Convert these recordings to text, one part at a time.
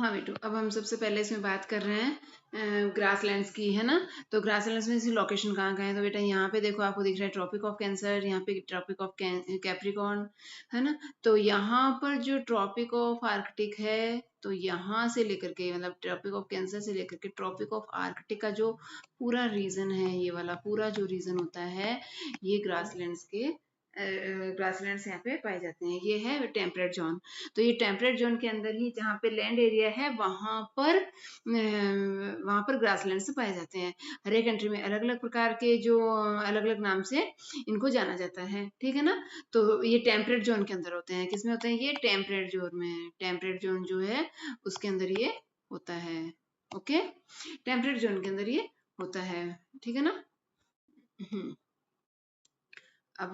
हाँ बेटू, अब हम सबसे पहले इसमें बात कर रहे हैं ग्रासलैंड्स की, है ना। तो ग्रासलैंड्स में इसकी लोकेशन कहाँ कहाँ है, तो बेटा यहाँ पे देखो आपको दिख रहा है ट्रॉपिक ऑफ कैंसर, यहाँ पे ट्रॉपिक ऑफ कैप्रिकॉर्न, है ना। तो यहाँ पर जो ट्रॉपिक ऑफ आर्कटिक है, तो यहाँ से लेकर के मतलब ट्रॉपिक ऑफ कैंसर से लेकर के ट्रॉपिक ऑफ आर्कटिक का जो पूरा रीजन है, ये वाला पूरा जो रीजन होता है, ये ग्रासलैंड्स के ग्रासलैंड्स यहाँ पे पाए जाते हैं। ये है टेम्परेट जोन। तो ये टेम्परेट जोन के अंदर ही जहाँ पे लैंड एरिया है, वहां पर ग्रासलैंड्स पाए जाते हैं। हर एक कंट्री में अलग अलग प्रकार के जो अलग अलग नाम से इनको जाना जाता है, ठीक है ना। तो ये टेम्परेट जोन के अंदर होते हैं। किसमें होते हैं ये? टेम्परेट जोन में। टेम्परेट जोन जो है उसके अंदर ये होता है। ओके, टेम्परेट जोन के अंदर ये होता है, ठीक है ना। अब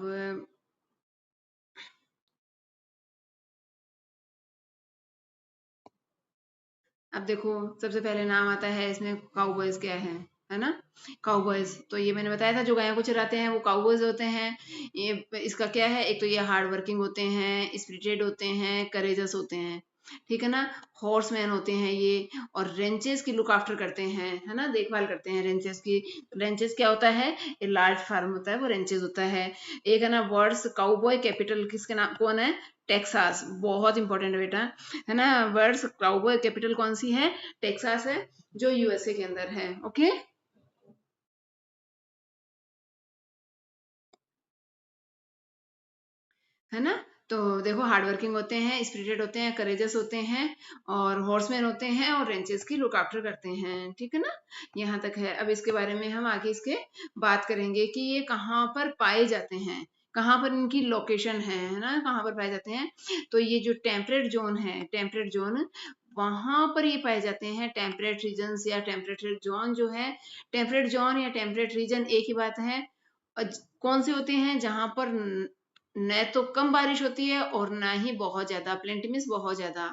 अब देखो, सबसे पहले नाम आता है इसमें काउबॉयज। क्या है ना, काउबॉयज। तो ये मैंने बताया था जो गायों को चराते हैं वो काउबॉयज होते हैं। ये इसका क्या है, एक तो ये हार्ड वर्किंग होते हैं, स्पिरिटेड होते हैं, करेजस होते हैं, ठीक है ना। हॉर्समैन होते हैं ये, और रेंचेस की लुक आफ्टर करते हैं, है ना, देखभाल करते हैं रेंचेस की। रेंचेस क्या होता है? ये लार्ज फार्म होता है, वो रेंचेस होता है। एक है ना वर्ड्स काउबॉय कैपिटल किसके नाम, कौन है? टेक्सास। बहुत इंपॉर्टेंट है बेटा, है ना। वर्ड्स काउबॉय कैपिटल कौन सी है? टेक्सास है, जो यूएसए के अंदर है। ओके, है ना। तो देखो, हार्ड वर्किंग होते हैं, स्पिरिटेड होते हैं, करेजस होते हैं, और हॉर्समैन होते हैं, और रेंचेस की लुक आफ्टर करते हैं, ठीक है ना। यहाँ तक है। अब इसके बारे में हम आगे इसके बात करेंगे कि ये कहाँ पर पाए जाते हैं, कहाँ पर इनकी लोकेशन है ना, कहाँ पर पाए जाते हैं। तो ये जो टेम्परेट जोन है, टेम्परेट जोन, वहां पर ये पाए जाते हैं। टेम्परेट रीजन या टेम्परेट जोन जो है, टेम्परेट जोन या टेम्परेट रीजन एक ही बात है। कौन से होते हैं? जहां पर न तो कम बारिश होती है और ना ही बहुत ज्यादा। प्लेंटी मीन्स बहुत ज्यादा।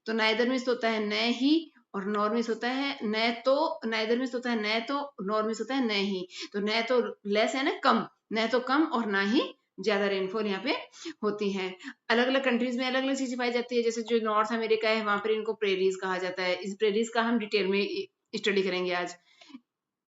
तो नाइदर मीन्स होता है न ही, और नॉर मीन्स होता है न तो। नाइदर मीन्स होता है न तो, नॉर मीन्स होता है न ही। तो न तो लेस है ना, कम। न तो कम और ना ही ज्यादा रेनफॉल यहाँ पे होती है। अलग अलग कंट्रीज में अलग अलग चीजें पाई जाती है। जैसे जो नॉर्थ अमेरिका है, वहां पर इनको प्रेरीज कहा जाता है। इस प्रेरीज का हम डिटेल में स्टडी करेंगे आज।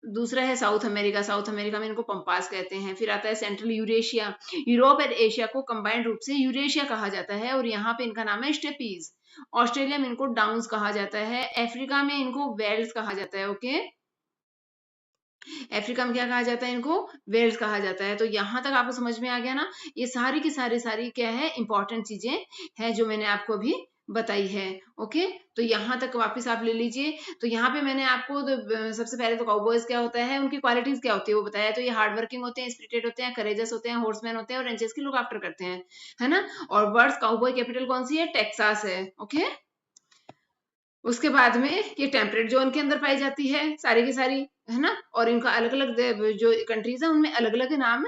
दूसरा है साउथ अमेरिका। साउथ अमेरिका में इनको पंपास कहते हैं। फिर आता है सेंट्रल यूरेशिया। यूरोप और एशिया को कंबाइंड रूप से यूरेशिया कहा जाता है, और यहाँ पे इनका नाम है स्टेपीज। ऑस्ट्रेलिया में इनको डाउन्स कहा जाता है। अफ्रीका में इनको वेल्स कहा जाता है। ओके, अफ्रीका में क्या कहा जाता है? इनको वेल्स कहा जाता है। तो यहाँ तक आपको समझ में आ गया ना। ये सारी की सारी क्या है, इंपॉर्टेंट चीजें हैं जो मैंने आपको अभी बताई है। ओके, तो यहाँ तक वापस आप ले लीजिए। तो यहाँ पे मैंने आपको सबसे पहले तो काउबॉयज क्या होता है, उनकी क्वालिटीज क्या होती है वो बताया। तो ये हार्ड वर्किंग होते हैं, स्पिरिटेड होते हैं, करेजस होते हैं, हॉर्समैन होते हैं, और रेंचेस की लुक आफ्टर करते हैं, है ना। और वर्ड्स काउबॉय कैपिटल कौन सी है? टेक्सास है। ओके, उसके बाद में ये टेम्परेट जोन के अंदर पाई जाती है सारी की सारी, है ना। और इनका अलग अलग जो कंट्रीज है उनमें अलग अलग नाम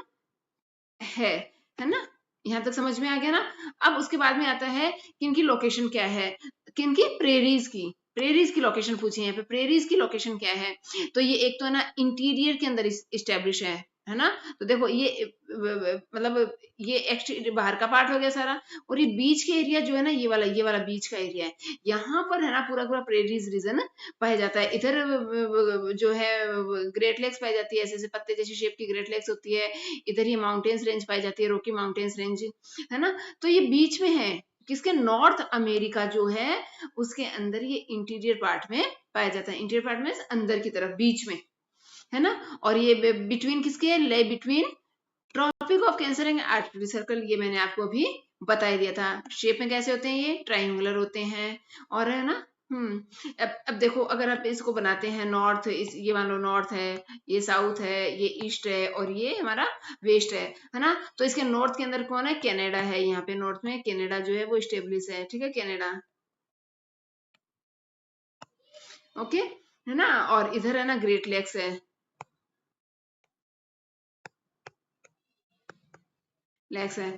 है है ना। यहाँ तक समझ में आ गया ना। अब उसके बाद में आता है कि इनकी लोकेशन क्या है, किनकी? प्रेरीज की। प्रेरीज की लोकेशन पूछी है यहाँ पे। प्रेरीज की लोकेशन क्या है? तो ये एक तो है ना इंटीरियर के अंदर इस्टेब्लिश है ना। तो देखो ये मतलब ये बाहर का पार्ट हो गया सारा, और ये बीच के एरिया जो है ना, ये वाला बीच का एरिया है। यहाँ पर है ना पूरा पूरा प्रेरीज रीजन पाया जाता है। इधर जो है ग्रेट लेक्स पाई जाती है, ऐसे ऐसे पत्ते जैसी शेप की ग्रेट लेक्स होती है। इधर ही माउंटेन्स रेंज पाई जाती है, रॉकी माउंटेन्स रेंज, है ना। तो ये बीच में है, किसके? नॉर्थ अमेरिका जो है उसके अंदर ये इंटीरियर पार्ट में पाया जाता है। इंटीरियर पार्ट में अंदर की तरफ बीच में, है ना। और ये बिटवीन किसके? Lie between Tropic of Cancer and Arctic Circle. ये मैंने आपको अभी बता ही दिया था। शेप में कैसे होते हैं? ये ट्राइंगुलर होते हैं, और है ना। अब देखो, अगर आप इसको बनाते हैं नॉर्थ, ये मान लो नॉर्थ है, ये साउथ है, ये ईस्ट है, और ये हमारा वेस्ट है ना। तो इसके नॉर्थ के अंदर कौन है? कनाडा है। यहाँ पे नॉर्थ में कनाडा जो है वो स्टेब्लिश है, ठीक है, कनाडा। ओके, है ना। और इधर है ना ग्रेट लेक्स है, लेक्स है।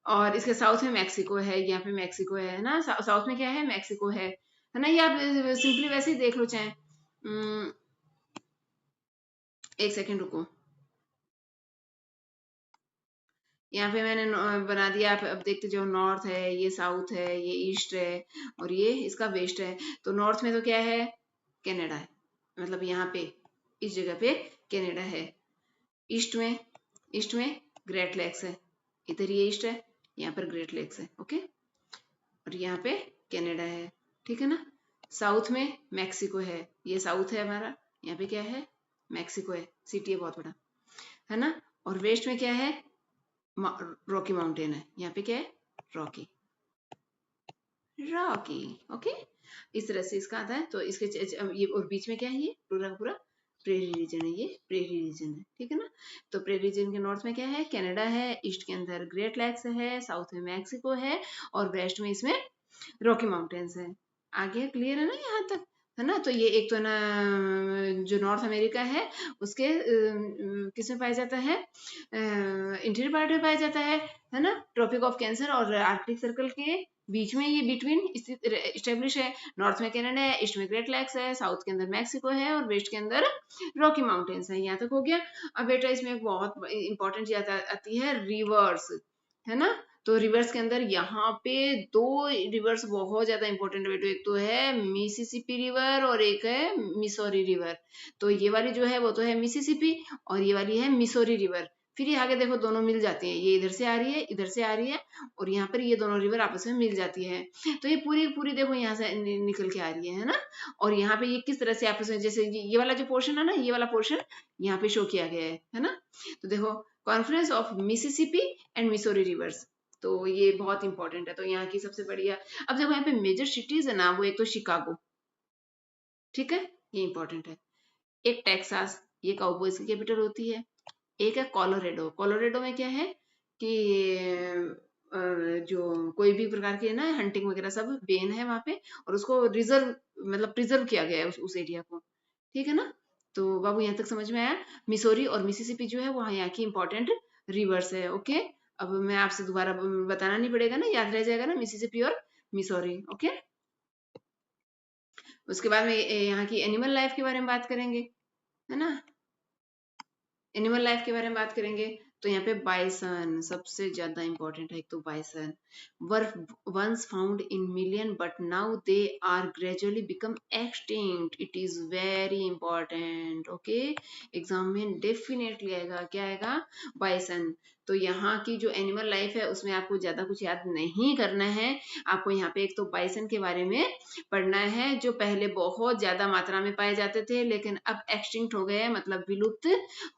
और इसके साउथ में मैक्सिको है। यहाँ पे मैक्सिको है ना। साउथ में क्या है? मैक्सिको है ना। ये आप सिंपली वैसे ही देख लो चाहे। हम्म, एक सेकंड रुको। यहाँ पे मैंने बना दिया। आप अब देखते जाओ, नॉर्थ है, ये साउथ है, ये ईस्ट है, और ये इसका वेस्ट है। तो नॉर्थ में तो क्या है, कनाडा है, मतलब यहाँ पे इस जगह पे कनाडा है। ईस्ट में ग्रेट लेक्स है, इधर ये ईस्ट है, यहाँ पर ग्रेट लेक्स है, ओके। और यहाँ पे कनाडा है, ठीक है ना। साउथ में मैक्सिको है, ये साउथ है हमारा, यहाँ पे क्या है, मैक्सिको है, सिटी है बहुत बड़ा, है ना। और वेस्ट में क्या है, रॉकी माउंटेन है, यहाँ पे क्या है, रॉकी, रॉकी, ओके। इस तरह से इसका आता है। तो इसके ये और बीच में क्या है, ये पूरा पूरा प्रेरी रीजन है, ये प्रेरी रीजन है, ठीक है ना। तो प्रेरी रीजन के नॉर्थ में क्या है, कनाडा है, ईस्ट के अंदर ग्रेट लैक्स है, साउथ में मैक्सिको है, और वेस्ट में इसमें रॉकी माउंटेन्स है। आगे क्लियर है ना यहाँ तक, है ना। तो ये एक तो ना जो नॉर्थ अमेरिका है उसके किसमें पाया जाता है, इंटीरियर पार्ट में पाया जाता है ना। ट्रॉपिक ऑफ कैंसर और आर्कटिक सर्कल के बीच में ये बिटवीन स्टेब्लिश है। नॉर्थ में कनाडा है, ईस्ट में ग्रेट लैक्स है, साउथ के अंदर मैक्सिको है, और वेस्ट के अंदर रॉकी माउंटेन्स है। यहाँ तक हो गया। अब बेटा इसमें एक बहुत इंपॉर्टेंट चीज आती है, रिवर्स, है ना। तो रिवर्स के अंदर यहाँ पे दो रिवर्स बहुत ज्यादा इंपॉर्टेंट है, एक तो है मिसिसिपी रिवर और एक है मिसौरी रिवर। तो ये वाली जो है वो तो है मिसिसिपी, और ये वाली है मिसौरी रिवर। फिर ये आगे देखो दोनों मिल जाती हैं, ये इधर से आ रही है, इधर से आ रही है, और यहाँ पर ये दोनों रिवर आपस में मिल जाती है। तो ये पूरी पूरी देखो यहाँ से निकल के आ रही है ना। और यहाँ पे ये किस तरह से आपस में, जैसे ये वाला जो पोर्शन है ना, ये वाला पोर्शन यहाँ पे शो किया गया है ना। तो देखो, conference of Mississippi and Missouri reverse, तो ये बहुत इंपॉर्टेंट है। तो यहाँ की सबसे बढ़िया, अब देखो यहाँ पे मेजर सिटीज है ना, वो एक तो शिकागो, ठीक है, ये इंपॉर्टेंट है। एक टेक्सास, ये काउबॉयज की कैपिटल होती है। एक है कोलोरेडो, कोलोरेडो में क्या है कि जो कोई भी प्रकार के ना हंटिंग वगैरह सब बैन है वहां पे, और उसको रिजर्व मतलब प्रिजर्व किया गया है उस एरिया को, ठीक है ना। तो बाबू यहाँ तक समझ में आया। मिसौरी और मिसिसिपी जो है वो यहाँ की इंपॉर्टेंट रिवर्स है, ओके। अब मैं आपसे दोबारा बताना नहीं पड़ेगा ना, याद रह जाएगा ना, मिसिसिपी और मिसौरी, ओके। उसके बाद में यहाँ की एनिमल लाइफ के बारे में बात करेंगे, है ना। एनिमल लाइफ के बारे में बात करेंगे। तो यहाँ पे बाइसन सबसे ज्यादा इंपॉर्टेंट है। एक तो bison were once found in million but now they are gradually become extinct, it is very important, okay. Exam में डेफिनेटली आएगा, क्या आएगा, बाइसन। तो यहाँ की जो एनिमल लाइफ है उसमें आपको ज्यादा कुछ याद नहीं करना है। आपको यहाँ पे एक तो बाइसन के बारे में पढ़ना है, जो पहले बहुत ज्यादा मात्रा में पाए जाते थे लेकिन अब एक्सटिंक्ट हो गए, मतलब विलुप्त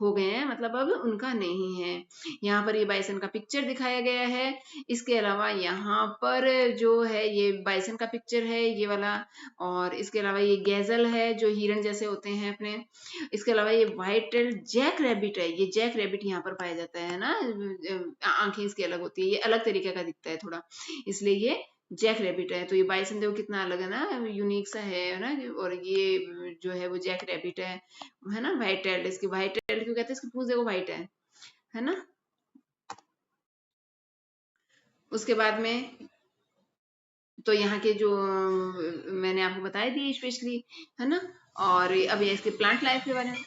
हो गए हैं, मतलब अब उनका नहीं है। यहाँ पर ये बाइसन का पिक्चर दिखाया गया है। इसके अलावा यहाँ पर जो है ये बाइसन का पिक्चर है ये वाला, और इसके अलावा ये गैजल है जो हिरन जैसे होते हैं अपने। इसके अलावा ये व्हाइट टेल जैक रैबिट है, ये जैक रैबिट यहाँ पर पाया जाता है ना, आंखें इसकी अलग होती है, ये अलग तरीके का दिखता है थोड़ा, इसलिए ये जैक रैबिट है। तो ये बाइसन देखो कितना अलग है ना, यूनिक सा है ना। और ये जो है वो जैक रैबिट है ना, व्हाइट टेल्ड। इसकी व्हाइट टेल्ड क्यों कहते हैं, इसकी पूंछ देखो व्हाइट है ना। उसके बाद में तो यहाँ के जो मैंने आपको बताया दिए स्पेशली, है ना। और अब ये इसके प्लांट लाइफ के बारे में